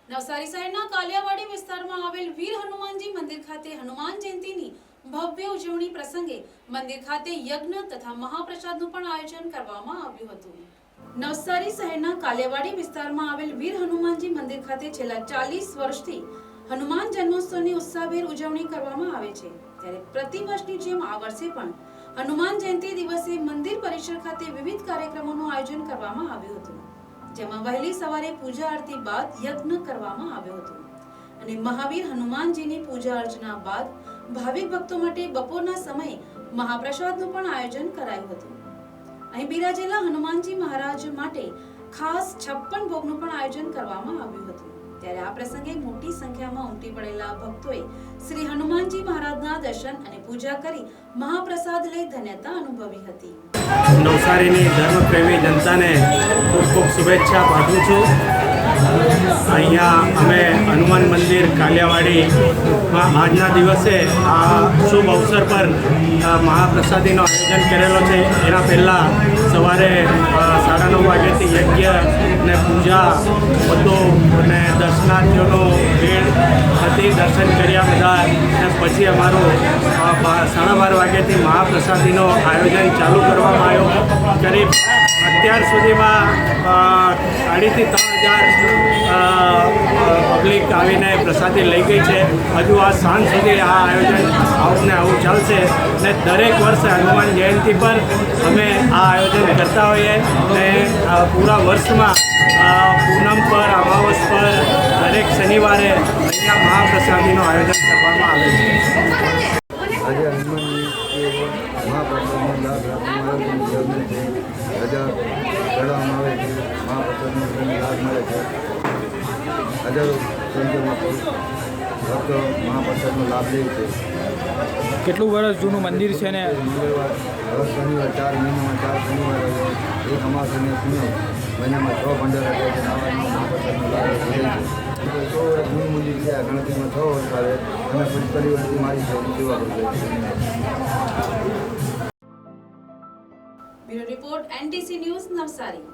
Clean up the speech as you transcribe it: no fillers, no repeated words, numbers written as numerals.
નવસારી શહેરના કાલિયાવાડી વિસ્તારમાં આવેલ વીર હનુમાનજી મંદિર ખાતે હનુમાન જયંતીની ભવ્ય ઉજવણી પ્રસંગે મંદિર ખાતે યજ્ઞ તથા મહાપ્રસાદનું પણ આયોજન કરવામાં આવ્યું હતું। નવસારી શહેરના કાલિયાવાડી વિસ્તારમાં આવેલ વીર હનુમાનજી મંદિર ખાતે છેલ્લા 40 વર્ષથી હનુમાન જન્મોત્સવની ઉત્સાહભેર ઉજવણી કરવામાં આવે છે। ત્યારે પ્રતિ વર્ષની જેમ આ વર્ષે પણ હનુમાન જયંતી દિવસે મંદિર પરિસર ખાતે વિવિધ કાર્યક્રમોનું આયોજન કરવામાં આવ્યું હતું, જેમાં વહેલી સવારે પૂજા આરતી બાદ યજ્ઞ કરવામાં આવ્યો હતો અને મહાવીર હનુમાનજીની પૂજા અર્ચના બાદ ભાવિક ભક્તો માટે બપોરના સમયે મહાપ્રસાદનું પણ આયોજન કરાયું હતું। અહીં બિરાજેલા હનુમાનજી મહારાજ માટે ખાસ 56 ભોગનું પણ આયોજન કરવામાં આવ્યું હતું। ત્યારે આ પ્રસંગે મોટી સંખ્યામાં ઉમટી પડેલા ભક્તોએ શ્રી હનુમાનજી મહારાજના દર્શન અને પૂજા કરી મહાપ્રસાદ લઈ ધન્યતા અનુભવી હતી। નવસારીની ધર્મપ્રેમી જનતાને ખૂબ ખૂબ શુભેચ્છા પાઠવું છું। અહીંયા અમે હનુમાન મંદિર કાલિયાવાડીમાં આજના દિવસે આ શુભ અવસર પર મહાપ્રસાદીનો આયોજન કરેલો છે। એના પહેલાં સવારે 9:30 વાગ્યાથી યજ્ઞ અને પૂજા બધું અને દર્શનાર્થીઓનો ભીડ હતી, દર્શન કર્યા બધા, અને પછી અમારું 12:30 વાગ્યાથી મહાપ્રસાદીનો આયોજન ચાલુ કરવામાં આવ્યો। કરીબ અત્યાર સુધીમાં 2,500 થી 3,000 પબ્લિક આવીને પ્રસાદી લઈ ગઈ છે। હજુ આ સાંજ સુધી આ આયોજન આવું ને આવું ચાલશે ને દરેક વર્ષે હનુમાન જયંતિ પર અમે આ આયોજન કરતા હોઈએ ને પૂરા વર્ષમાં પૂનમ પર, અમાવસ પર, દરેક શનિવારે અહીંયા મહાપ્રસાદીનું આયોજન કરવામાં આવે છે। આજે હનુમાનજી મહાપ્રસાદનો લાભ રજા કરવામાં આવે છે, મહાપ્રસાદનો લાભ મળે છે। હજારો સંખ્યામાં ભક્તો મહાપ્રસાદનો લાભ લે છે। કેટલું વર્ષ જૂનું મંદિર છે ને મંગળવાર, શનિવાર 4 મહિનામાં 4 શનિવાર એક અમાસ અને પૂનમ મહિનામાં 6 ભંડારા થાય છે। આવામાં મહાપ્રસાદનો લાભ લે છે। 100 વર્ષ જૂનું મંદિર છે, ગણતરીમાં 6 વર્ષ આવે અને પછી પરિવારથી મારી સેવા કરે છે। Bureau report NTC news Navsari.